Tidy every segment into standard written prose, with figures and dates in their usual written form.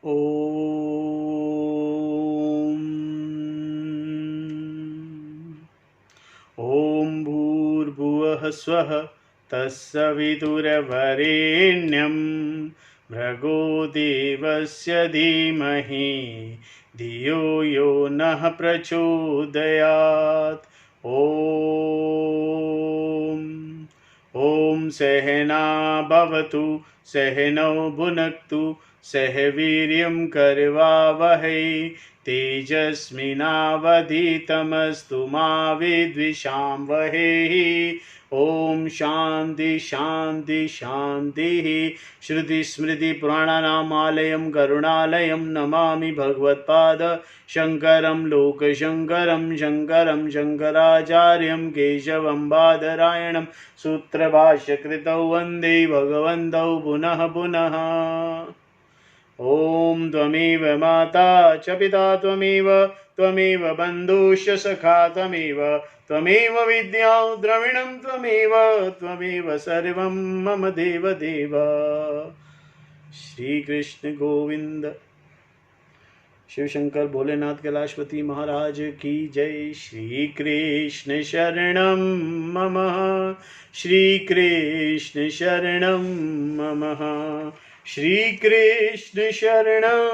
ॐ भूर्भुवः स्वः तत्सवितुर्वरेण्यं भर्गो देवस्य धीमहि धियो यो नः प्रचोदयात्। ॐ सहना भवतु सहनौ भुनक्तु सह वीर्यं करवावहै तेजस्विनावधीतमस्तु मा विद्विषावहै। ओम शांति शांति शांति। श्रुति स्मृति पुराणानामालयं करुणालयं नमामि भगवत्पाद शंकरं लोकशंकरं शंकरं शंकराचार्यं केशवं बादरायणं सूत्रभाष्यकृतौ वन्दे भगवन्तौ पुनः पुनः। ओम त्वमेव माता च पिता त्वमेव बन्धुश्च सखा त्वमेव विद्या द्रविणं त्वमेव सर्वं मम देव देव। श्री कृष्ण गोविंद। शिव शंकर भोलेनाथ कैलाशपति महाराज की जय। श्री कृष्ण शरणं मम श्री कृष्ण शरणं मम श्री कृष्ण शरणं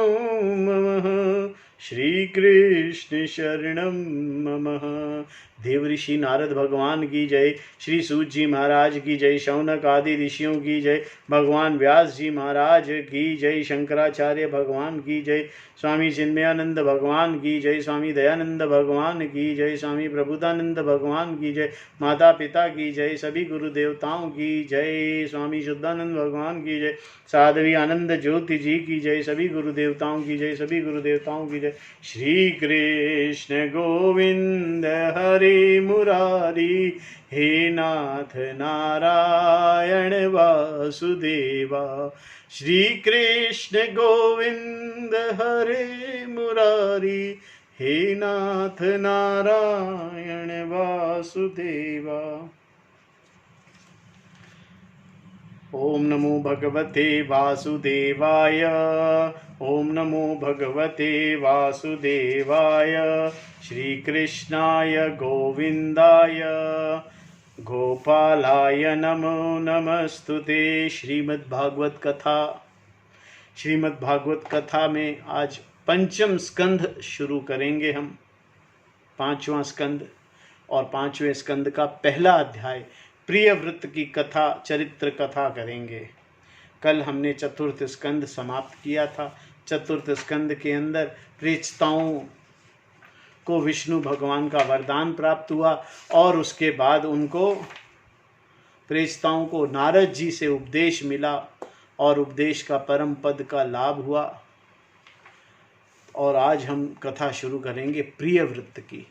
मम श्री कृष्ण शरणं मम। देव ऋषि नारद भगवान की जय। श्री सूत जी महाराज की जय। शौनक आदि ऋषियों की जय। भगवान व्यास जी महाराज की जय। शंकराचार्य भगवान की जय। स्वामी चिन्मयानंद भगवान की जय। स्वामी दयानंद भगवान की जय। स्वामी प्रभुतानंद भगवान की जय। माता पिता की जय। सभी गुरु देवताओं की जय। स्वामी शुद्धानंद भगवान की जय। साध्वी आनंद ज्योति जी की जय। सभी गुरु देवताओं की जय। सभी गुरु देवताओं की जय। श्री कृष्ण गोविंद हरे मुरारी हे नाथ नारायण वासुदेवा। श्री कृष्ण गोविंद हरे मुरारी हे नाथ नारायण वासुदेवा। ओम नमो भगवते वासुदेवाय। ओम नमो भगवते वासुदेवाय। श्री कृष्णाय गोविंदाय गोपालाय नमो नमस्तुते। श्रीमद्भागवत कथा। श्रीमद्भागवत कथा में आज पंचम स्कंध शुरू करेंगे हम। पांचवा स्कंद और पांचवें स्कंद का पहला अध्याय प्रिय व्रत की कथा चरित्र कथा करेंगे। कल हमने चतुर्थ स्कंद समाप्त किया था। चतुर्थ स्कंद के अंदर प्रेषिताओं को विष्णु भगवान का वरदान प्राप्त हुआ और उसके बाद उनको प्रेषिताओं को नारद जी से उपदेश मिला और उपदेश का परम पद का लाभ हुआ। और आज हम कथा शुरू करेंगे प्रिय व्रत की।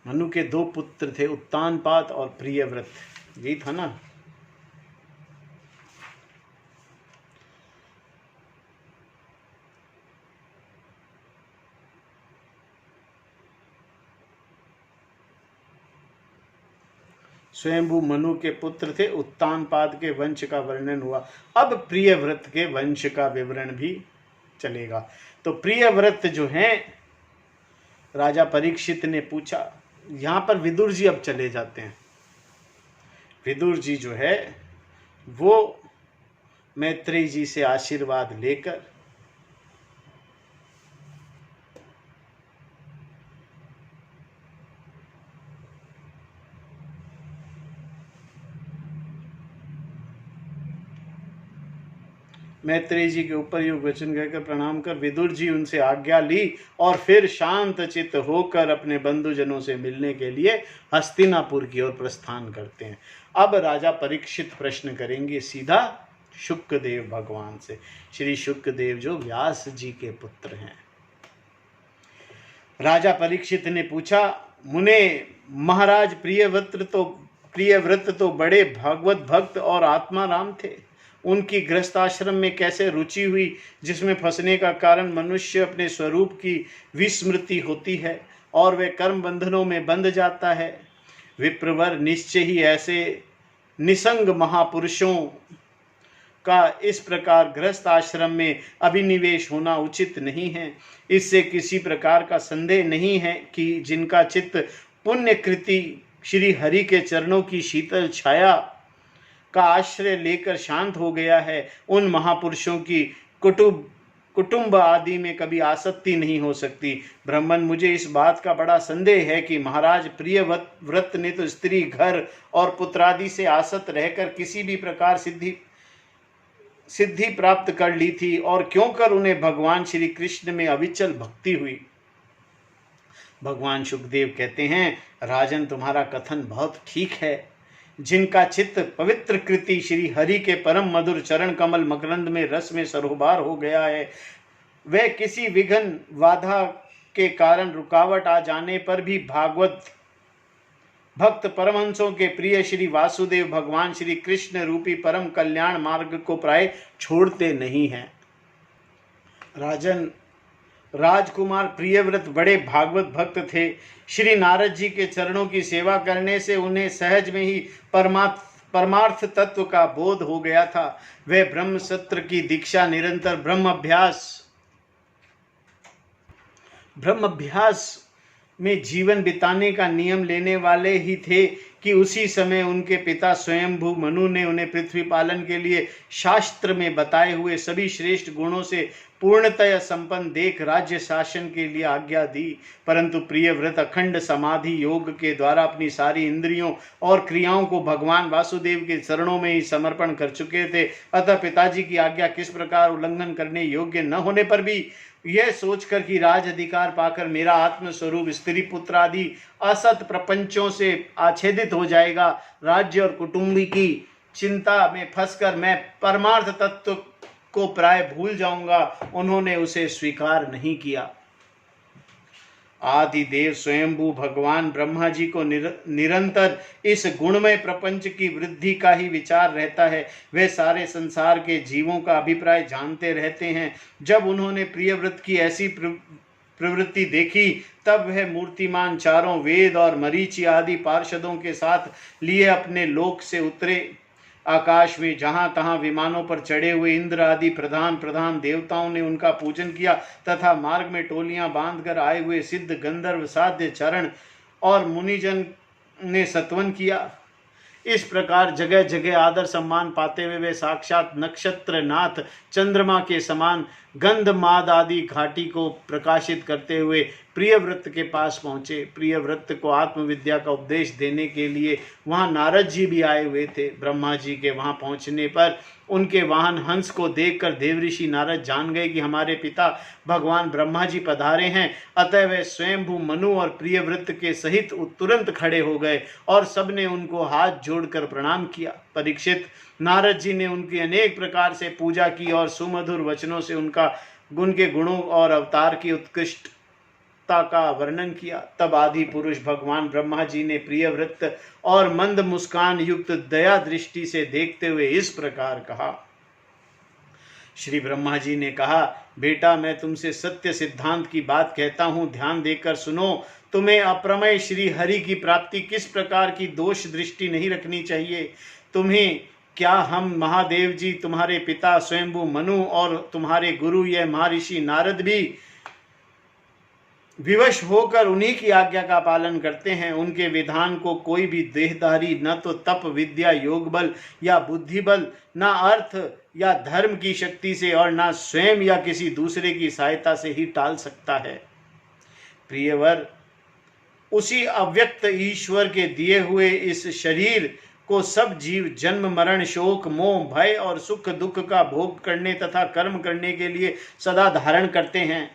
मनु के दो पुत्र थे, उत्तानपाद और प्रियव्रत। यही था ना। स्वयंभू मनु के पुत्र थे। उत्तानपाद के वंश का वर्णन हुआ। अब प्रियव्रत के वंश का विवरण भी चलेगा। तो प्रियव्रत जो हैं, राजा परीक्षित ने पूछा। यहाँ पर विदुर जी अब चले जाते हैं। विदुर जी जो है वो मैत्रेय जी से आशीर्वाद लेकर मैत्रेय जी के ऊपर योग वचन कहकर प्रणाम कर विदुर जी उनसे आज्ञा ली और फिर शांत चित्त होकर अपने बंधुजनों से मिलने के लिए हस्तिनापुर की ओर प्रस्थान करते हैं। अब राजा परीक्षित प्रश्न करेंगे सीधा शुक्रदेव भगवान से। श्री शुक्रदेव जो व्यास जी के पुत्र हैं। राजा परीक्षित ने पूछा, मुने महाराज प्रियव्रत तो बड़े भागवत भक्त और आत्माराम थे। उनकी गृहस्थ आश्रम में कैसे रुचि हुई जिसमें फंसने का कारण मनुष्य अपने स्वरूप की विस्मृति होती है और वे कर्म बंधनों में बंध जाता है। विप्रवर निश्चय ही ऐसे निसंग महापुरुषों का इस प्रकार गृहस्थ आश्रम में अभिनिवेश होना उचित नहीं है। इससे किसी प्रकार का संदेह नहीं है कि जिनका चित्त पुण्यकृति श्री हरि के चरणों की शीतल छाया का आश्रय लेकर शांत हो गया है, उन महापुरुषों की कुटुंब आदि में कभी आसक्ति नहीं हो सकती। ब्राह्मण, मुझे इस बात का बड़ा संदेह है कि महाराज प्रियव्रत ने तो स्त्री, घर और पुत्रादि से आसक्त रहकर किसी भी प्रकार सिद्धि प्राप्त कर ली थी, और क्यों कर उन्हें भगवान श्री कृष्ण में अविचल भक्ति हुई। भगवान सुखदेव कहते हैं, राजन, तुम्हारा कथन बहुत ठीक है। जिनका चित्त पवित्र कृति श्री हरि के परम मधुर चरण कमल मकरंद में रस में सरोबार हो गया है, वह किसी विघ्न बाधा के कारण रुकावट आ जाने पर भी भागवत भक्त परमहंसों के प्रिय श्री वासुदेव भगवान श्री कृष्ण रूपी परम कल्याण मार्ग को प्राय छोड़ते नहीं हैं। राजन, राजकुमार प्रियव्रत बड़े भागवत भक्त थे। श्री नारद जी के चरणों की सेवा करने से उन्हें सहज में ही परमार्थ तत्व का बोध हो गया था। वे ब्रह्म सत्र की दीक्षा निरंतर ब्रह्म अभ्यास में जीवन बिताने का नियम लेने वाले ही थे कि उसी समय उनके पिता स्वयंभू मनु ने उन्हें पृथ्वी पालन के लिए शास्त्र में बताए हुए सभी श्रेष्ठ गुणों से पूर्णतया संपन्न देख राज्य शासन के लिए आज्ञा दी। परंतु प्रियव्रत अखंड समाधि योग के द्वारा अपनी सारी इंद्रियों और क्रियाओं को भगवान वासुदेव के चरणों में ही समर्पण कर चुके थे। अतः पिताजी की आज्ञा किस प्रकार उल्लंघन करने योग्य न होने पर भी यह सोचकर कि राज अधिकार पाकर मेरा आत्मस्वरूप स्त्री पुत्र आदि असत प्रपंचों से आच्छेदित हो जाएगा, राज्य और कुटुंबी की चिंता में फंसकर मैं परमार्थ तत्व को प्राय भूल जाऊंगा, उन्होंने उसे स्वीकार नहीं किया। आदि देव स्वयंभू भगवान ब्रह्मा जी को निरंतर इस गुणमय प्रपंच की वृद्धि का ही विचार रहता है। वे सारे संसार के जीवों का अभिप्राय जानते रहते हैं। जब उन्होंने प्रियव्रत की ऐसी प्रवृत्ति देखी, तब वह मूर्तिमान चारों वेद और मरीचि आदि पार्षदों के साथ लिए अपने लोक से उतरे। आकाश में जहां तहां विमानों पर चढ़े हुए इंद्र आदि प्रधान देवताओं ने उनका पूजन किया तथा मार्ग में टोलियां बांधकर आए हुए सिद्ध गंधर्व साध्य चरण और मुनिजन ने सत्वन किया। इस प्रकार जगह जगह आदर सम्मान पाते हुए वे साक्षात नक्षत्र नाथ चंद्रमा के समान गंधमाद आदि घाटी को प्रकाशित करते हुए प्रियव्रत के पास पहुँचे। प्रियव्रत को आत्मविद्या का उपदेश देने के लिए वहाँ नारद जी भी आए हुए थे। ब्रह्मा जी के वहाँ पहुँचने पर उनके वाहन हंस को देखकर देवऋषि नारद जान गए कि हमारे पिता भगवान ब्रह्मा जी पधारे हैं। अतः वे स्वयंभू मनु और प्रियव्रत के सहित तुरंत खड़े हो गए और सबने उनको हाथ जोड़कर प्रणाम किया। परीक्षित, नारद जी ने उनकी अनेक प्रकार से पूजा की और सुमधुर वचनों से उनके गुणों और अवतार की उत्कृष्टता का वर्णन किया। तब आदि पुरुष भगवान ब्रह्मा जी ने प्रियव्रत और मंद मुस्कान युक्त दया दृष्टि से देखते हुए इस प्रकार कहा। श्री ब्रह्मा जी ने कहा, बेटा, मैं तुमसे सत्य सिद्धांत की बात कहता हूँ, ध्यान देकर सुनो। तुम्हें अप्रमेय श्री हरि की प्राप्ति किस प्रकार की दोष दृष्टि नहीं रखनी चाहिए। तुम्हें क्या हम महादेव जी, तुम्हारे पिता स्वयंभू मनु और तुम्हारे गुरु यह महर्षि नारद भी विवश होकर उन्हीं की आज्ञा का पालन करते हैं। उनके विधान को कोई भी देहधारी न तो तप विद्या योग बल या बुद्धि बल, न अर्थ या धर्म की शक्ति से और न स्वयं या किसी दूसरे की सहायता से ही टाल सकता है। प्रियवर, उसी अव्यक्त ईश्वर के दिए हुए इस शरीर को सब जीव जन्म मरण शोक मोह भय और सुख दुख का भोग करने तथा कर्म करने के लिए सदा धारण करते हैं।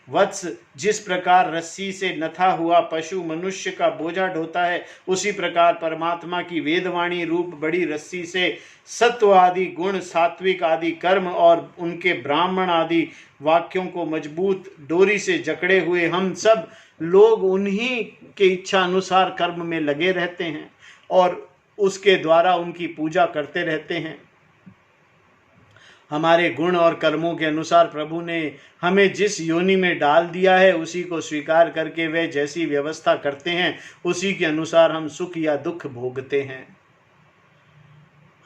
वत्स, जिस प्रकार रस्सी से नथा हुआ पशु मनुष्य का बोझा ढोता है, उसी प्रकार परमात्मा की वेदवाणी रूप बड़ी रस्सी से सत्व आदि गुण, सात्विक आदि कर्म और उनके ब्राह्मण आदि वाक्यों को मजबूत डोरी से जकड़े हुए हम सब लोग उन्हीं के इच्छा अनुसार कर्म में लगे रहते हैं और उसके द्वारा उनकी पूजा करते रहते हैं। हमारे गुण और कर्मों के अनुसार प्रभु ने हमें जिस योनि में डाल दिया है, उसी को स्वीकार करके वे जैसी व्यवस्था करते हैं, उसी के अनुसार हम सुख या दुख भोगते हैं।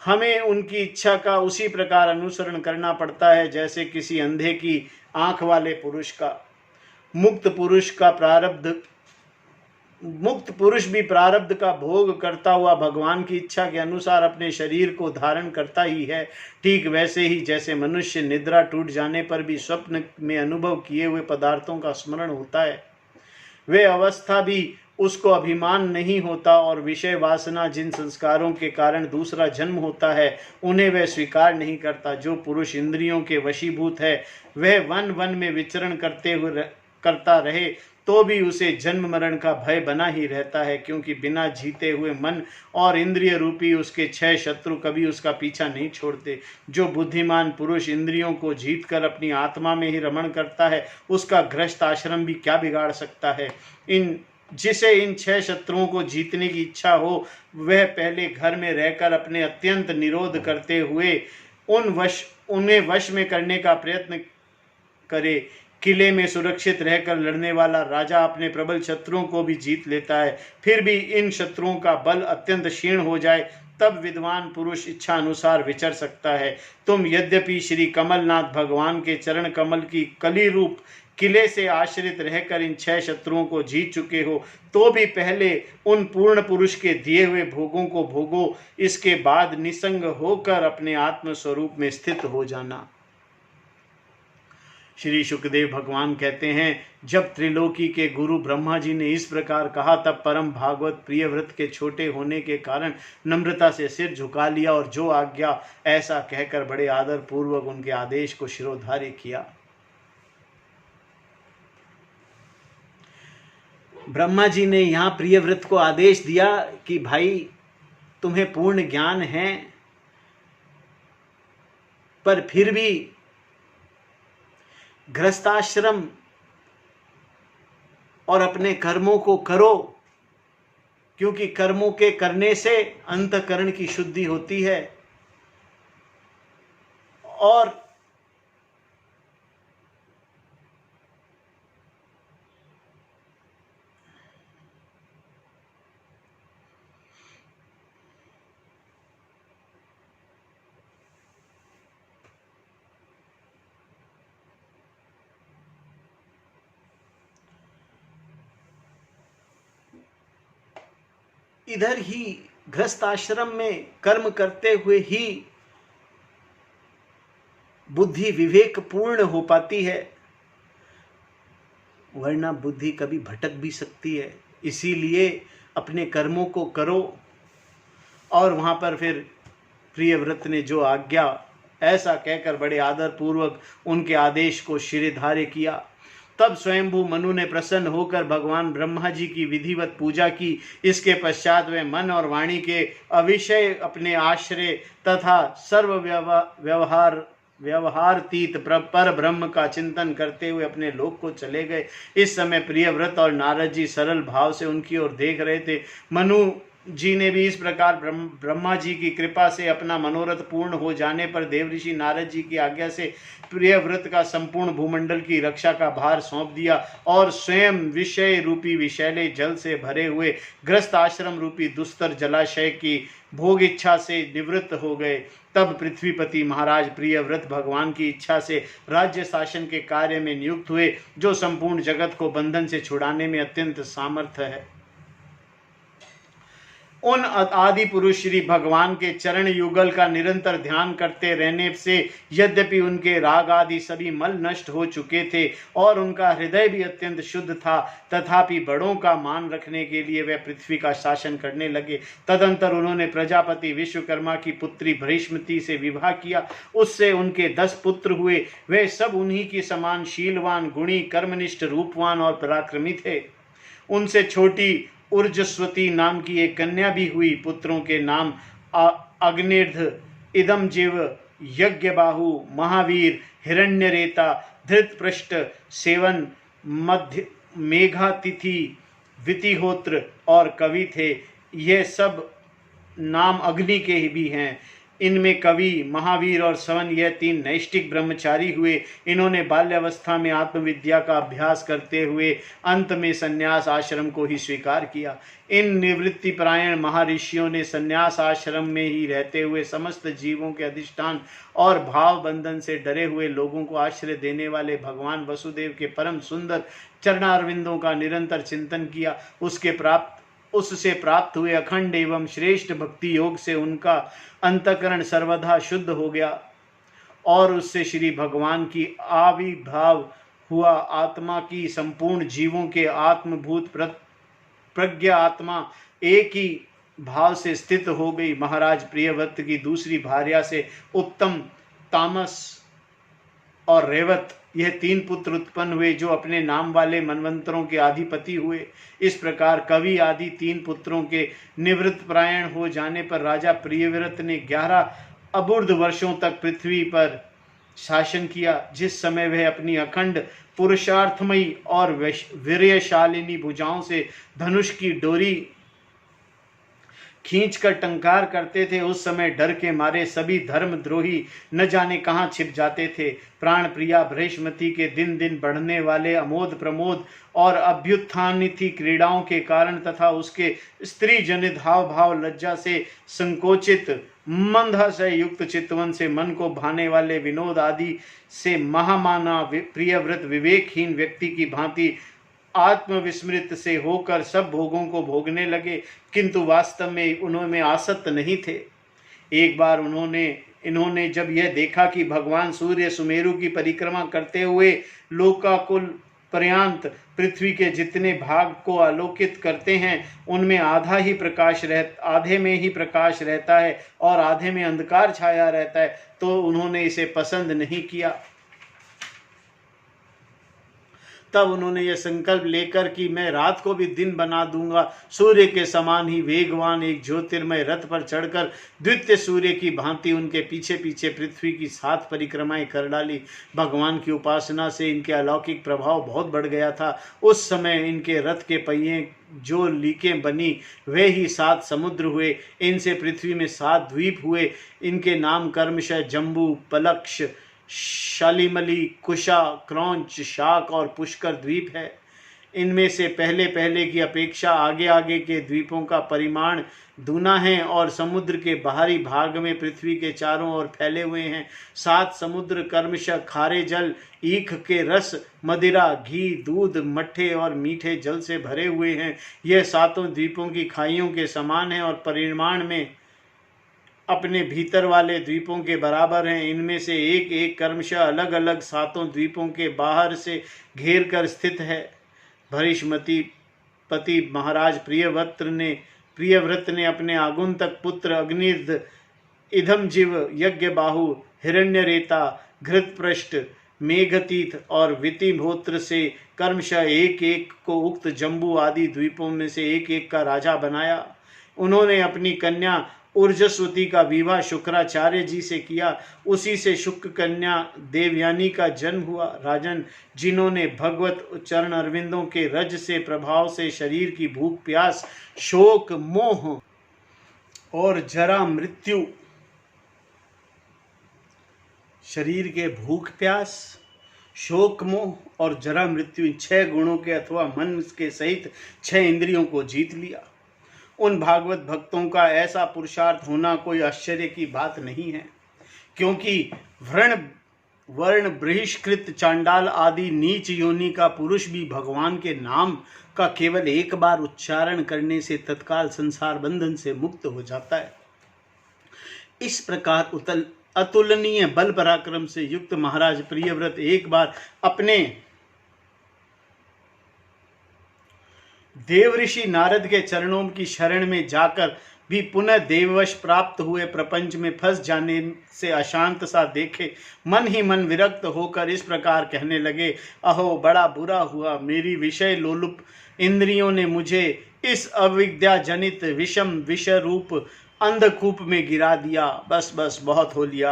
हमें उनकी इच्छा का उसी प्रकार अनुसरण करना पड़ता है जैसे किसी अंधे की आंख वाले पुरुष का। मुक्त पुरुष भी प्रारब्ध का भोग करता हुआ भगवान की इच्छा के अनुसार अपने शरीर को धारण करता ही है। ठीक वैसे ही जैसे मनुष्य निद्रा टूट जाने पर भी स्वप्न में अनुभव किए हुए पदार्थों का स्मरण होता है, वे अवस्था भी उसको अभिमान नहीं होता और विषय वासना जिन संस्कारों के कारण दूसरा जन्म होता है उन्हें वह स्वीकार नहीं करता। जो पुरुष इंद्रियों के वशीभूत है वह वन वन में विचरण करता रहे तो भी उसे जन्म मरण का भय बना ही रहता है, क्योंकि बिना जीते हुए मन और इंद्रिय रूपी उसके 6 शत्रु कभी उसका पीछा नहीं छोड़ते। जो बुद्धिमान पुरुष इंद्रियों को जीतकर अपनी आत्मा में ही रमण करता है उसका गृहस्थ आश्रम भी क्या बिगाड़ सकता है। जिसे इन 6 शत्रुओं को जीतने की इच्छा हो वह पहले घर में रहकर अपने अत्यंत निरोध करते हुए उन्हें वश में करने का प्रयत्न करे। किले में सुरक्षित रहकर लड़ने वाला राजा अपने प्रबल शत्रुओं को भी जीत लेता है, फिर भी इन शत्रुओं का बल अत्यंत क्षीण हो जाए तब विद्वान पुरुष इच्छा अनुसार विचर सकता है। तुम यद्यपि श्री कमलनाथ भगवान के चरण कमल की कली रूप किले से आश्रित रहकर इन 6 शत्रुओं को जीत चुके हो तो भी पहले उन पूर्ण पुरुष के दिए हुए भोगों को भोगो, इसके बाद निसंग होकर अपने आत्म स्वरूप में स्थित हो जाना। श्री सुखदेव भगवान कहते हैं, जब त्रिलोकी के गुरु ब्रह्मा जी ने इस प्रकार कहा तब परम भागवत प्रियव्रत के छोटे होने के कारण नम्रता से सिर झुका लिया और जो आज्ञा ऐसा कहकर बड़े आदर पूर्वक उनके आदेश को शिरोधार्य किया। ब्रह्मा जी ने यहाँ प्रियव्रत को आदेश दिया कि भाई तुम्हें पूर्ण ज्ञान है पर फिर भी गृहस्थाश्रम और अपने कर्मों को करो, क्योंकि कर्मों के करने से अंतःकरण की शुद्धि होती है और इधर ही गृहस्थ आश्रम में कर्म करते हुए ही बुद्धि विवेक पूर्ण हो पाती है, वरना बुद्धि कभी भटक भी सकती है। इसीलिए अपने कर्मों को करो। और वहां पर फिर प्रियव्रत ने जो आज्ञा ऐसा कहकर बड़े आदर पूर्वक उनके आदेश को शिरोधार्य किया। तब स्वयंभू मनु ने प्रसन्न होकर भगवान ब्रह्मा जी की विधिवत पूजा की। इसके पश्चात वे मन और वाणी के अविषय अपने आश्रय तथा सर्व व्यवहारतीत पर ब्रह्म का चिंतन करते हुए अपने लोक को चले गए। इस समय प्रियव्रत और नारद जी सरल भाव से उनकी ओर देख रहे थे। मनु जी ने भी इस प्रकार ब्रह्मा जी की कृपा से अपना मनोरथ पूर्ण हो जाने पर देवऋषि नारद जी की आज्ञा से प्रियव्रत का संपूर्ण भूमंडल की रक्षा का भार सौंप दिया और स्वयं विषय रूपी विषैले जल से भरे हुए ग्रस्त आश्रम रूपी दुस्तर जलाशय की भोग इच्छा से निवृत्त हो गए। तब पृथ्वीपति महाराज प्रियव्रत भगवान की इच्छा से राज्य शासन के कार्य में नियुक्त हुए, जो संपूर्ण जगत को बंधन से छुड़ाने में अत्यंत सामर्थ्य है। उन आदि पुरुष श्री भगवान के चरण युगल का निरंतर ध्यान करते रहने से यद्यपि उनके राग आदि सभी मल नष्ट हो चुके थे और उनका हृदय भी अत्यंत शुद्ध था, तथापि बड़ों का मान रखने के लिए वे पृथ्वी का शासन करने लगे। तदंतर उन्होंने प्रजापति विश्वकर्मा की पुत्री भ्रीष्मति से विवाह किया। उससे उनके 10 पुत्र हुए। वे सब उन्हीं की समान शीलवान, गुणी, कर्मनिष्ठ, रूपवान और पराक्रमी थे। उनसे छोटी ऊर्जस्वती नाम की एक कन्या भी हुई। पुत्रों के नाम अग्निर्ध, इदमजिव, यज्ञबाहु, महावीर, हिरण्यरेता, धृतपृष्ठ, सेवन, मध्य, मेघातिथि, वितिहोत्र और कवि थे। ये सब नाम अग्नि के भी हैं। इनमें कवि, महावीर और सवन यह तीन नैष्ठिक ब्रह्मचारी हुए। इन्होंने बाल्यावस्था में आत्मविद्या का अभ्यास करते हुए अंत में संन्यास आश्रम को ही स्वीकार किया। इन निवृत्ति परायण महर्षियों ने संन्यास आश्रम में ही रहते हुए समस्त जीवों के अधिष्ठान और भाव बंधन से डरे हुए लोगों को आश्रय देने वाले भगवान वसुदेव के परम सुंदर चरणारविंदों का निरंतर चिंतन किया। उससे प्राप्त हुए अखंड एवं श्रेष्ठ भक्ति योग से उनका अंतकरण सर्वदा शुद्ध हो गया और उससे श्री भगवान की आविर्भाव हुआ। आत्मा की संपूर्ण जीवों के आत्मभूत प्रज्ञा आत्मा एक ही भाव से स्थित हो गई। महाराज प्रियव्रत की दूसरी भार्या से उत्तम, तामस और रेवत यह तीन पुत्र उत्पन्न हुए जो अपने नाम वाले मनवंतरों के अधिपति हुए। इस प्रकार कवि आदि तीन पुत्रों के निवृत्त प्रायण हो जाने पर राजा प्रियव्रत ने 11 अबुर्ध वर्षों तक पृथ्वी पर शासन किया। जिस समय वह अपनी अखंड पुरुषार्थमयी और वीर्यशालिनी भुजाओं से धनुष की डोरी खींचकर टंकार करते थे, उस समय डर के मारे सभी धर्मद्रोही न जाने कहाँ छिप जाते थे। प्राण प्रिया बृहस्पति के दिन दिन बढ़ने वाले अमोद प्रमोद और अभ्युत्थानित क्रीड़ाओं के कारण तथा उसके स्त्री जनित हाव भाव लज्जा से संकोचित मंदा से युक्त चितवन से मन को भाने वाले विनोद आदि से महामाना प्रियव्रत विवेकहीन व्यक्ति की भांति आत्मविस्मृत से होकर सब भोगों को भोगने लगे, किंतु वास्तव में उन्होंने आसक्त नहीं थे। एक बार इन्होंने जब यह देखा कि भगवान सूर्य सुमेरु की परिक्रमा करते हुए लोकाकुल पर्यंत पृथ्वी के जितने भाग को आलोकित करते हैं उनमें आधे में ही प्रकाश रहता है और आधे में अंधकार छाया रहता है, तो उन्होंने इसे पसंद नहीं किया। तब उन्होंने यह संकल्प लेकर कि मैं रात को भी दिन बना दूंगा, सूर्य के समान ही वेगवान एक ज्योतिर्मय रथ पर चढ़कर द्वितीय सूर्य की भांति उनके पीछे पीछे पृथ्वी की 7 परिक्रमाएं कर डाली। भगवान की उपासना से इनके अलौकिक प्रभाव बहुत बढ़ गया था। उस समय इनके रथ के पहिए जो लीकें बनी वे ही 7 समुद्र हुए। इनसे पृथ्वी में 7 द्वीप हुए। इनके नाम कर्मशः जम्बू, पलक्ष, शालिमली, कुशा, क्रौंच, शाक और पुष्कर द्वीप है। इनमें से पहले पहले की अपेक्षा आगे आगे के द्वीपों का परिमाण दूना है और समुद्र के बाहरी भाग में पृथ्वी के चारों ओर फैले हुए हैं। 7 समुद्र कर्मशः खारे जल, ईख के रस, मदिरा, घी, दूध, मट्ठे और मीठे जल से भरे हुए हैं। यह 7 द्वीपों की खाइयों के समान है और परिमाण में अपने भीतर वाले द्वीपों के बराबर हैं। इनमें से एक एक कर्मशः अलग अलग 7 द्वीपों के बाहर से घेर कर स्थित है। भरिष्मती पति महाराज प्रियव्रत ने अपने आगुंतक पुत्र अग्निर्ध, इधमजीव, यज्ञबाहु, हिरण्यरेता, घृतपृष्ठ, मेघतीत और वितिहोत्र से कर्मशः एक एक को उक्त जम्बू आदि द्वीपों में से एक एक का राजा बनाया। उन्होंने अपनी कन्या ऊर्जस्वती का विवाह शुक्राचार्य जी से किया। उसी से शुक्र कन्या देवयानी का जन्म हुआ। राजन, जिन्होंने भगवत चरण अरविंदों के रज से प्रभाव से शरीर की भूख प्यास, शोक, मोह और जरा मृत्यु, शरीर के भूख प्यास, शोक, मोह और जरा मृत्यु 6 गुणों के अथवा मन के सहित 6 इंद्रियों को जीत लिया। उन भागवत भक्तों का ऐसा पुरुषार्थ होना कोई आश्चर्य की बात नहीं है, क्योंकि वर्ण बहिष्कृत चांडाल आदि नीच योनि का पुरुष भी भगवान के नाम का केवल एक बार उच्चारण करने से तत्काल संसार बंधन से मुक्त हो जाता है। इस प्रकार अतुलनीय बल पराक्रम से युक्त महाराज प्रियव्रत एक बार अपने देवऋषि नारद के चरणों की शरण में जाकर भी पुनः देववश प्राप्त हुए प्रपंच में फंस जाने से अशांत सा देखे मन ही मन विरक्त होकर इस प्रकार कहने लगे, अहो बड़ा बुरा हुआ, मेरी विषय लोलुप इंद्रियों ने मुझे इस अविद्या जनित विषम विष रूप अंधकूप में गिरा दिया। बस बस बहुत हो लिया।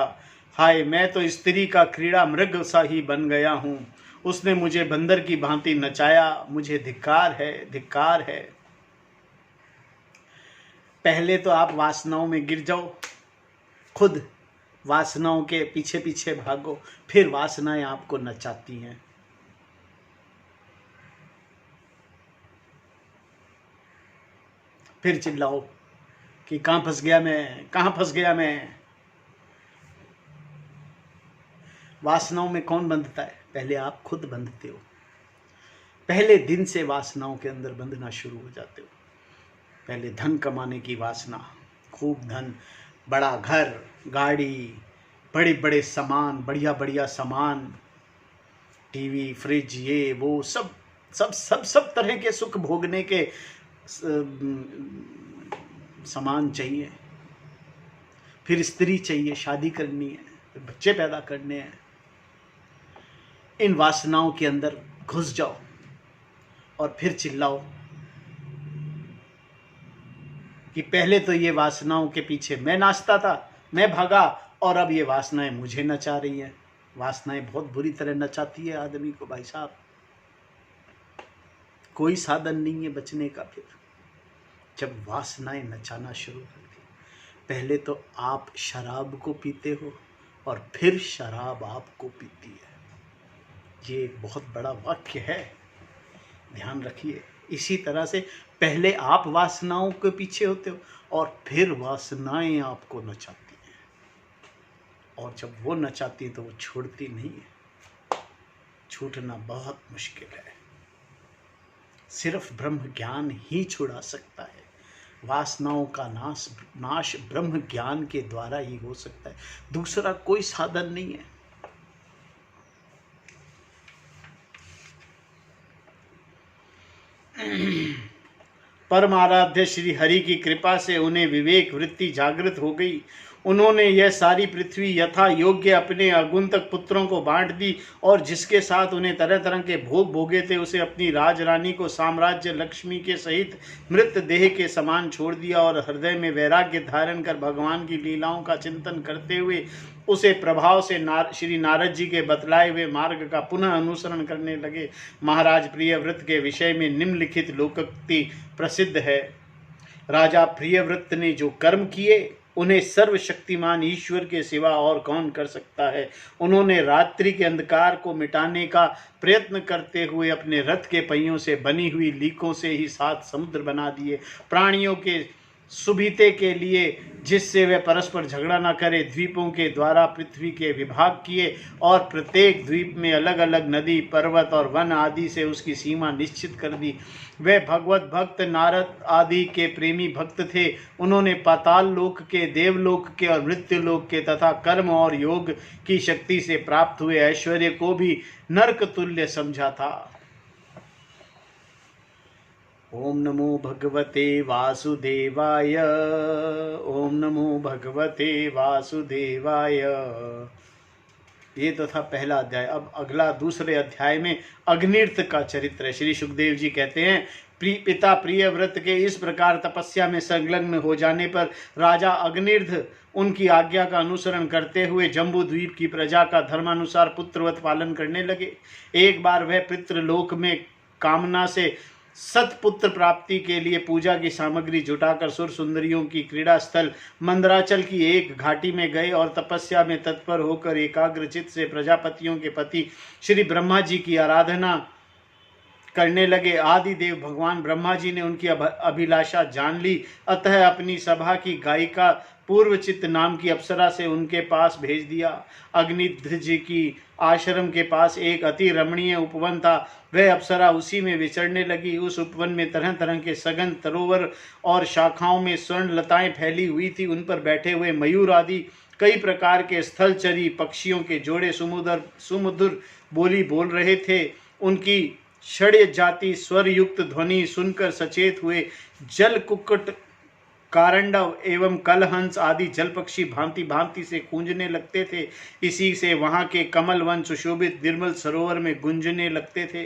हाय, मैं तो स्त्री का क्रीड़ा मृग सा ही बन गया हूँ। उसने मुझे बंदर की भांति नचाया। मुझे धिक्कार है, धिक्कार है। पहले तो आप वासनाओं में गिर जाओ, खुद वासनाओं के पीछे पीछे भागो, फिर वासनाएं आपको नचाती हैं। फिर चिल्लाओ कि कहां फंस गया मैं, कहां फंस गया मैं। वासनाओं में कौन बंधता है? पहले आप खुद बंधते हो। पहले दिन से वासनाओं के अंदर बंधना शुरू हो जाते हो। पहले धन कमाने की वासना, खूब धन, बड़ा घर, गाड़ी, बड़े बड़े सामान, बढ़िया बढ़िया सामान, टीवी, फ्रिज, ये वो सब सब सब सब तरह के सुख भोगने के सामान चाहिए। फिर स्त्री चाहिए, शादी करनी है, फिर बच्चे पैदा करने हैं। इन वासनाओं के अंदर घुस जाओ और फिर चिल्लाओ कि पहले तो ये वासनाओं के पीछे मैं नाचता था, मैं भागा, और अब ये वासनाएं मुझे नचा रही हैं। वासनाएं बहुत बुरी तरह नचाती है आदमी को भाई साहब। कोई साधन नहीं है बचने का। फिर जब वासनाएं नचाना शुरू कर दी, पहले तो आप शराब को पीते हो और फिर शराब आपको पीती है। ये एक बहुत बड़ा वाक्य है, ध्यान रखिए। इसी तरह से पहले आप वासनाओं के पीछे होते हो और फिर वासनाएं आपको नचाती हैं, और जब वो नचाती है तो वो छोड़ती नहीं है। छूटना बहुत मुश्किल है। सिर्फ ब्रह्म ज्ञान ही छुड़ा सकता है। वासनाओं का नाश ब्रह्म ज्ञान के द्वारा ही हो सकता है, दूसरा कोई साधन नहीं है। परमाराध्य श्री हरि की कृपा से उन्हें विवेक वृत्ति जागृत हो गई। उन्होंने यह सारी पृथ्वी यथा योग्य अपने आगुंतक पुत्रों को बांट दी, और जिसके साथ उन्हें तरह तरह के भोग भोगे थे, उसे अपनी राजरानी को साम्राज्य लक्ष्मी के सहित मृत देह के समान छोड़ दिया, और हृदय में वैराग्य धारण कर भगवान की लीलाओं का चिंतन करते हुए उसे प्रभाव से श्री नारद जी के बतलाए हुए मार्ग का पुनः अनुसरण करने लगे। महाराज प्रियव्रत के विषय में निम्नलिखित लोकोक्ति प्रसिद्ध है। राजा प्रियव्रत ने जो कर्म किए, उन्हें सर्वशक्तिमान ईश्वर के सिवा और कौन कर सकता है। उन्होंने रात्रि के अंधकार को मिटाने का प्रयत्न करते हुए अपने रथ के पहियों से बनी हुई लीकों से ही 7 समुद्र बना दिए। प्राणियों के सुविधे के लिए, जिससे वे परस्पर झगड़ा न करे, द्वीपों के द्वारा पृथ्वी के विभाग किए, और प्रत्येक द्वीप में अलग अलग नदी, पर्वत और वन आदि से उसकी सीमा निश्चित कर दी। वे भगवत भक्त नारद आदि के प्रेमी भक्त थे। उन्होंने पाताल लोक के, देवलोक के और मृत्यु लोक के तथा कर्म और योग की शक्ति से प्राप्त हुए ऐश्वर्य को भी नरक तुल्य समझा था। ओम नमो भगवते वासुदेवाय। ओम नमो भगवते वासुदेवाय। ये तो था पहला अध्याय। अब अगला दूसरे अध्याय में अग्निर्थ का चरित्र है। श्री सुखदेव जी कहते हैं, पिता प्रियव्रत के इस प्रकार तपस्या में संलग्न हो जाने पर राजा अग्निर्थ उनकी आज्ञा का अनुसरण करते हुए जम्बू द्वीप की प्रजा का धर्मानुसार पुत्रवत पालन करने लगे। एक बार वह पितृलोक में कामना से सतपुत्र प्राप्ति के लिए पूजा की सामग्री जुटाकर सुर सुंदरियों की क्रीड़ा स्थल मंदराचल की एक घाटी में गए और तपस्या में तत्पर होकर एकाग्रचित से प्रजापतियों के पति श्री ब्रह्मा जी की आराधना करने लगे। आदि देव भगवान ब्रह्मा जी ने उनकी अभिलाषा जान ली, अतः अपनी सभा की गायिका पूर्वचित नाम की अप्सरा से उनके पास भेज दिया। अग्निध्र जी की आश्रम के पास एक अति रमणीय उपवन था। वह अप्सरा उसी में विचरने लगी। उस उपवन में तरह तरह के सघन सरोवर और शाखाओं में स्वर्ण लताएं फैली हुई थी। उन पर बैठे हुए मयूर आदि कई प्रकार के स्थलचरी पक्षियों के जोड़े सुमधुर बोली बोल रहे थे। उनकी षड्य जाति स्वर युक्त ध्वनि सुनकर सचेत हुए जल कुक्कुट, कारंडव एवं कलहंस आदि जल पक्षी भांति भांति से गूंजने लगते थे। इसी से वहां के कमल वन सुशोभित निर्मल सरोवर में गूंजने लगते थे।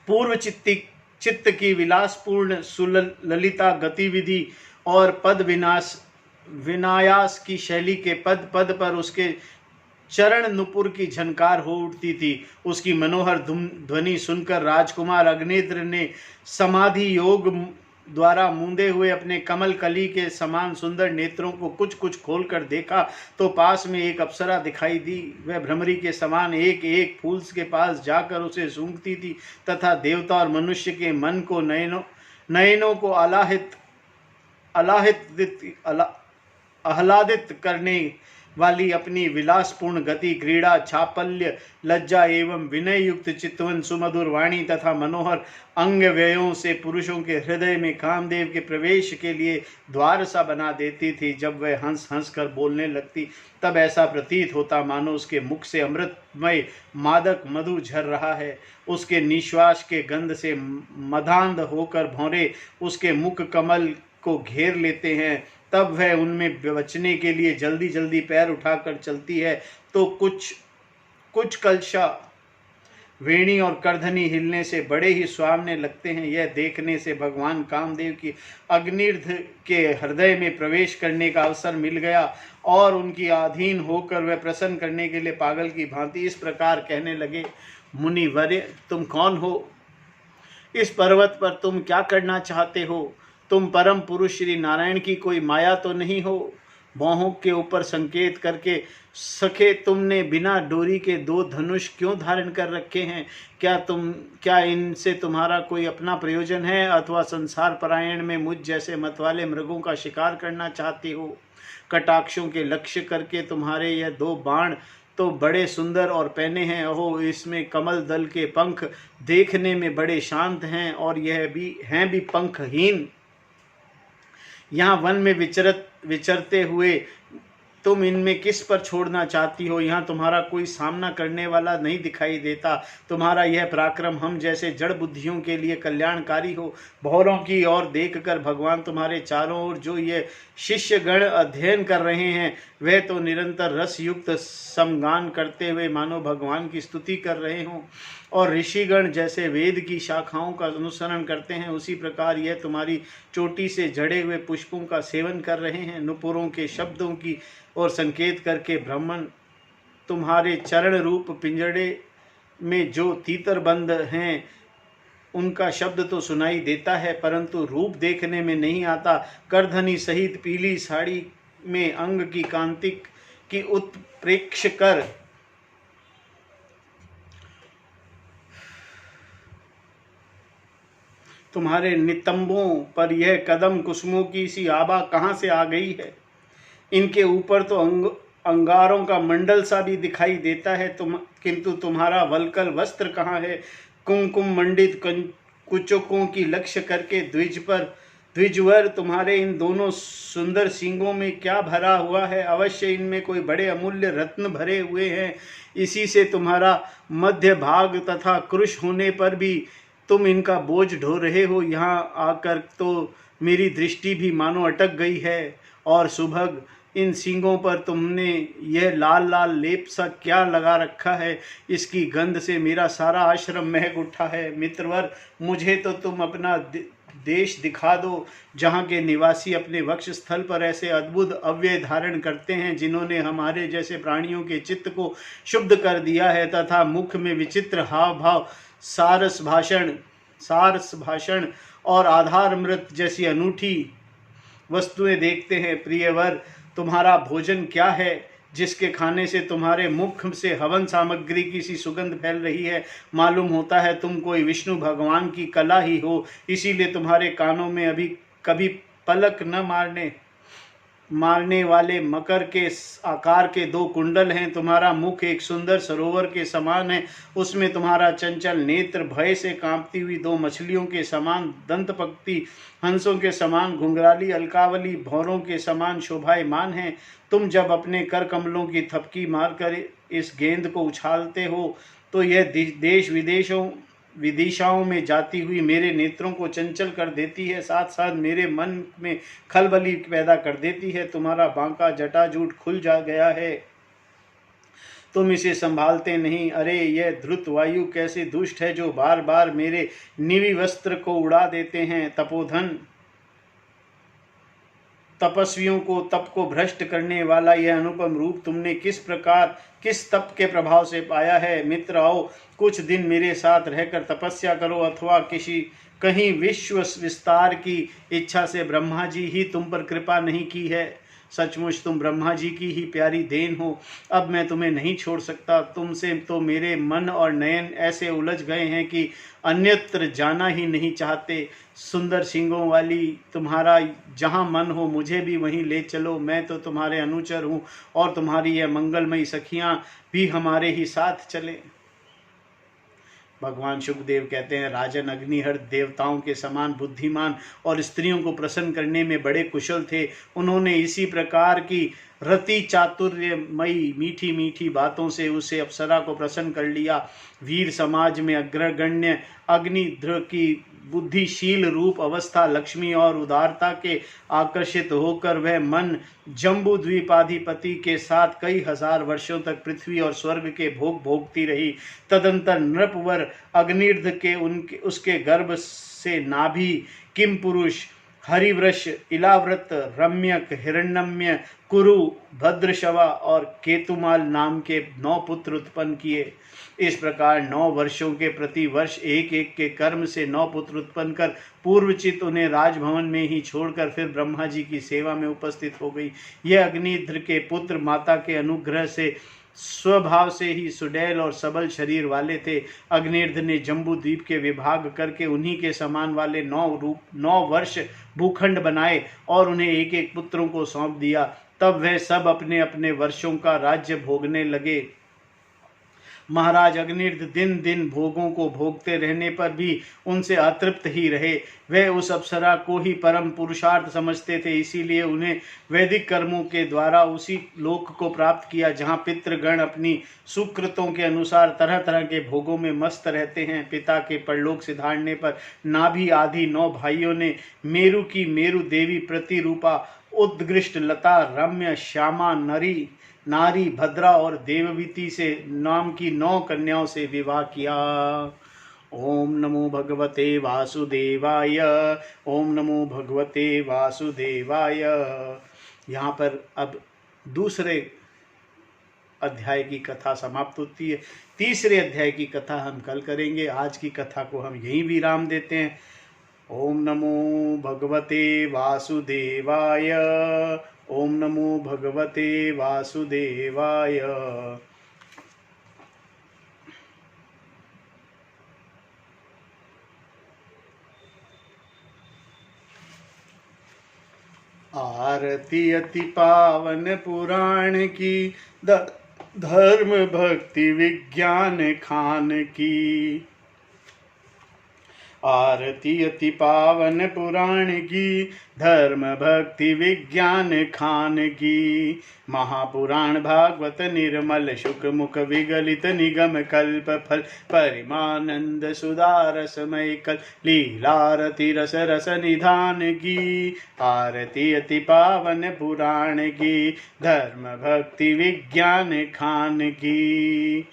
पूर्व चित्त की विलासपूर्ण सुललिता गतिविधि और पद विनायास की शैली के पद पद पर उसके चरण नुपुर की झनकार हो उठती थी। उसकी मनोहर ध्वनि सुनकर राजकुमार अग्निद्र ने समाधि योग द्वारा मूंदे हुए अपने कमल कली के समान सुंदर नेत्रों को कुछ कुछ खोलकर देखा तो पास में एक अप्सरा दिखाई दी। वह भ्रमरी के समान एक एक फूल के पास जाकर उसे सूंघती थी तथा देवता और मनुष्य के मन को नयनों को आह्लादित करने वाली अपनी विलासपूर्ण गति, क्रीड़ा, चापल्य, लज्जा एवं विनय युक्त चितवन, सुमधुर वाणी तथा मनोहर अंग व्ययों से पुरुषों के हृदय में कामदेव के प्रवेश के लिए द्वार सा बना देती थी। जब वह हंस हंस कर बोलने लगती तब ऐसा प्रतीत होता मानो उसके मुख से अमृतमय मादक मधु झर रहा है। उसके निश्वास के गंध से मदांध होकर भौरे उसके मुख कमल को घेर लेते हैं। तब वह उनमें बचने के लिए जल्दी जल्दी पैर उठाकर चलती है तो कुछ कलशा, वेणी और करधनी हिलने से बड़े ही सुहावने लगते हैं। यह देखने से भगवान कामदेव की अग्निर्ध के हृदय में प्रवेश करने का अवसर मिल गया और उनकी अधीन होकर वह प्रसन्न करने के लिए पागल की भांति इस प्रकार कहने लगे, मुनिवर्य तुम कौन हो? इस पर्वत पर तुम क्या करना चाहते हो? तुम परम पुरुष श्री नारायण की कोई माया तो नहीं हो? बाहों के ऊपर संकेत करके सखे तुमने बिना डोरी के 2 धनुष क्यों धारण कर रखे हैं? क्या इनसे तुम्हारा कोई अपना प्रयोजन है अथवा संसार परायण में मुझ जैसे मतवाले मृगों का शिकार करना चाहती हो? कटाक्षों के लक्ष्य करके तुम्हारे यह 2 बाण तो बड़े सुंदर और पैने हैं। ओहो, इसमें कमल दल के पंख देखने में बड़े शांत हैं और यह भी पंखहीन। यहाँ वन में विचरते हुए तुम इनमें किस पर छोड़ना चाहती हो? यहाँ तुम्हारा कोई सामना करने वाला नहीं दिखाई देता। तुम्हारा यह पराक्रम हम जैसे जड़ बुद्धियों के लिए कल्याणकारी हो। भौरों की ओर देखकर भगवान तुम्हारे चारों ओर जो ये शिष्यगण अध्ययन कर रहे हैं वह तो निरंतर रस युक्त समगान करते हुए मानो भगवान की स्तुति कर रहे हों और ऋषिगण जैसे वेद की शाखाओं का अनुसरण करते हैं उसी प्रकार यह तुम्हारी चोटी से झड़े हुए पुष्पों का सेवन कर रहे हैं। नुपुरों के शब्दों की और संकेत करके ब्राह्मण तुम्हारे चरण रूप पिंजड़े में जो तीतर बंद हैं उनका शब्द तो सुनाई देता है परंतु रूप देखने में नहीं आता। करधनी सहित पीली साड़ी में अंग की कांति की उत्प्रेक्ष कर तुम्हारे नितंबों पर यह कदम कुसुमों की सी आभा कहाँ से आ गई है? इनके ऊपर तो अंगारों का मंडल सा भी दिखाई देता है किंतु तुम्हारा वलकल वस्त्र कहाँ है? कुमकुम मंडित कुचकों की लक्ष्य करके द्विजवर तुम्हारे इन दोनों सुंदर सींगों में क्या भरा हुआ है? अवश्य इनमें कोई बड़े अमूल्य रत्न भरे हुए हैं। इसी से तुम्हारा मध्य भाग तथा क्रुश होने पर भी तुम इनका बोझ ढो रहे हो। यहाँ आकर तो मेरी दृष्टि भी मानो अटक गई है। और सुभग इन सींगों पर तुमने यह लाल लाल लेप सा क्या लगा रखा है? इसकी गंध से मेरा सारा आश्रम महक उठा है। मित्रवर, मुझे तो तुम अपना देश दिखा दो जहाँ के निवासी अपने वक्ष स्थल पर ऐसे अद्भुत अव्यय धारण करते हैं जिन्होंने हमारे जैसे प्राणियों के चित्त को शुद्ध कर दिया है तथा मुख में विचित्र हाव भाव, सारस भाषण और आधारमृत जैसी अनूठी वस्तुएं देखते हैं। प्रियवर, तुम्हारा भोजन क्या है जिसके खाने से तुम्हारे मुख से हवन सामग्री की सी सुगंध फैल रही है? मालूम होता है तुम कोई विष्णु भगवान की कला ही हो, इसीलिए तुम्हारे कानों में अभी कभी पलक न मारने वाले मकर के आकार के 2 कुंडल हैं। तुम्हारा मुख एक सुंदर सरोवर के समान है, उसमें तुम्हारा चंचल नेत्र भय से कांपती हुई 2 मछलियों के समान दंत पक्ति, हंसों के समान घुंघराली अलकावली, भौरों के समान शोभायमान है। तुम जब अपने कर कमलों की थपकी मारकर इस गेंद को उछालते हो तो यह देश विदिशाओं में जाती हुई मेरे नेत्रों को चंचल कर देती है, साथ साथ मेरे मन में खलबली पैदा कर देती है। तुम्हारा बांका जटाजूट खुल जा गया है, तुम इसे संभालते नहीं। अरे यह धृत वायु कैसे दुष्ट है जो बार बार मेरे निवि वस्त्र को उड़ा देते हैं। तपोधन तपस्वियों को तप को भ्रष्ट करने वाला यह अनुपम रूप तुमने किस तप के प्रभाव से पाया है? मित्र आओ, कुछ दिन मेरे साथ रहकर तपस्या करो अथवा कहीं विश्व विस्तार की इच्छा से ब्रह्मा जी ही तुम पर कृपा नहीं की है? सचमुच तुम ब्रह्मा जी की ही प्यारी देन हो। अब मैं तुम्हें नहीं छोड़ सकता। तुमसे तो मेरे मन और नयन ऐसे उलझ गए हैं कि अन्यत्र जाना ही नहीं चाहते। सुंदर सींगों वाली, तुम्हारा जहाँ मन हो मुझे भी वहीं ले चलो। मैं तो तुम्हारे अनुचर हूँ और तुम्हारी यह मंगलमयी सखियाँ भी हमारे ही साथ चले। भगवान शुकदेव कहते हैं, राजन अग्निहर देवताओं के समान बुद्धिमान और स्त्रियों को प्रसन्न करने में बड़े कुशल थे। उन्होंने इसी प्रकार की रति चातुर्यमयी मीठी मीठी बातों से उसे अप्सरा को प्रसन्न कर लिया। वीर समाज में अग्रगण्य अग्निध्र की बुद्धिशील रूप अवस्था, लक्ष्मी और उदारता के आकर्षित होकर वह मन जम्बू द्वीपाधिपति के साथ कई हजार वर्षों तक पृथ्वी और स्वर्ग के भोग भोगती रही। तदंतर नृपवर अग्निर्ध के उसके गर्भ से नाभि किम पुरुष हरिवृष इलाव्रत रम्यक हिरण्यम्य कुरु भद्रशवा और केतुमाल नाम के 9 पुत्र उत्पन्न किए। इस प्रकार 9 वर्षों के प्रति वर्ष एक एक के कर्म से 9 पुत्र उत्पन्न कर पूर्वचित उन्हें राजभवन में ही छोड़कर फिर ब्रह्मा जी की सेवा में उपस्थित हो गई। यह अग्निध्र के पुत्र माता के अनुग्रह से स्वभाव से ही सुडैल और सबल शरीर वाले थे। अग्निर्ध ने जम्बू द्वीप के विभाग करके उन्हीं के समान वाले 9 वर्ष भूखंड बनाए और उन्हें एक एक पुत्रों को सौंप दिया। तब वह सब अपने अपने वर्षों का राज्य भोगने लगे। महाराज अग्निर्ध दिन दिन भोगों को भोगते रहने पर भी उनसे अतृप्त ही रहे। वे उस अप्सरा को ही परम पुरुषार्थ समझते थे, इसीलिए उन्हें वैदिक कर्मों के द्वारा उसी लोक को प्राप्त किया जहाँ पितृगण अपनी सुकृतों के अनुसार तरह तरह के भोगों में मस्त रहते हैं। पिता के परलोक सिधारने पर नाभि आदि 9 भाइयों ने मेरु की मेरु देवी प्रतिरूपा उत्कृष्ट लता रम्य श्यामा नारी भद्रा और देववीति से नाम की 9 कन्याओं से विवाह किया। ओम नमो भगवते वासुदेवाय। ओम नमो भगवते वासुदेवाय। यहाँ पर अब दूसरे अध्याय की कथा समाप्त होती है। तीसरे अध्याय की कथा हम कल करेंगे। आज की कथा को हम यहीं विराम देते हैं। ओम नमो भगवते वासुदेवाय। ओम नमो भगवते वासुदेवाय। आरती अति पावन पुराण की, धर्म भक्ति विज्ञान खान की। आरती अति पावन पुराण की, धर्म भक्ति विज्ञान खान की। महापुराण भागवत निर्मल शुक मुख विगलित निगम कल्प फल परिमानंद सुदारसमय कल लीलारति रस रस निधान की। आरती अति पावन पुराण की, धर्म भक्ति विज्ञान खान की।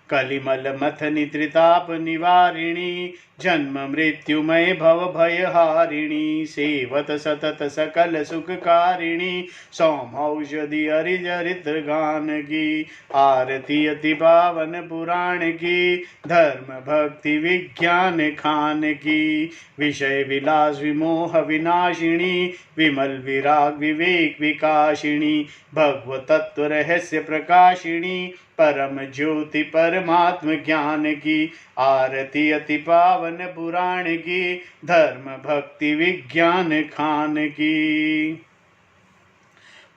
कलिमल मथनि त्रिताप निवारिणी, जन्म मृत्युमय भव भयहारिणी। सेवत सतत सकल सुखकारिणी, सौमौषधि हरिचरित्र गान की। आरती अति पावन पुराण की, धर्म भक्ति विज्ञान खान की। विषय विलास विमोह विनाशिनी, विमल विराग विवेक विकाशिनी। भगवत तत्व रहस्य प्रकाशिनी, परम ज्योति परमात्म ज्ञान की। आरती अति पावन पुराण की, धर्म भक्ति विज्ञान खान की।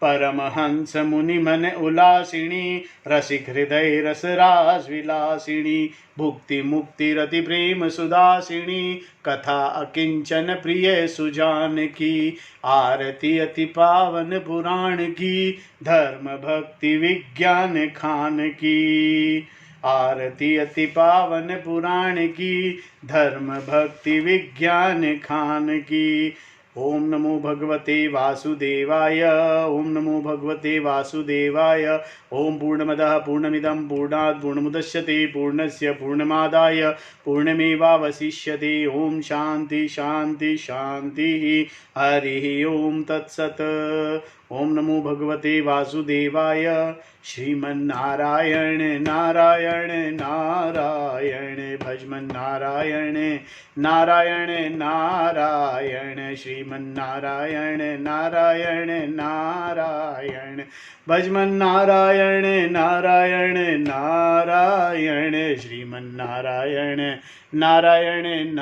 परमहंस मुनि मन उल्लासिनी, रसिक हृदय रस रास विलासिनी। भुक्ति मुक्ति रति प्रेम सुदासिनी, कथा अकिंचन प्रिय सुजान की। आरती अति पावन पुराण की, धर्म भक्ति विज्ञान खान की। आरती अति पावन पुराण की, धर्म भक्ति विज्ञान खान की। ओम नमो भगवते वासुदेवाय। ओम नमो भगवते वासुदेवाय। ओम पूर्णमदः पूर्णमिदं पूर्णात् पूर्णमुदच्यते पूर्णस्य पूर्णमादाय पूर्णमेवावशिष्यते। ओम शांति शांति शांति। हरि ओम तत्सत्। ओम नमो भगवते वासुदेवाय। श्रीमन्नारायण नारायण नारायण भजमन्नारायण नारायण नारायण श्रीमन्नारायण नारायण नारायण भजमन्नारायण नारायण नारायण श्रीमन्नारायण नारायण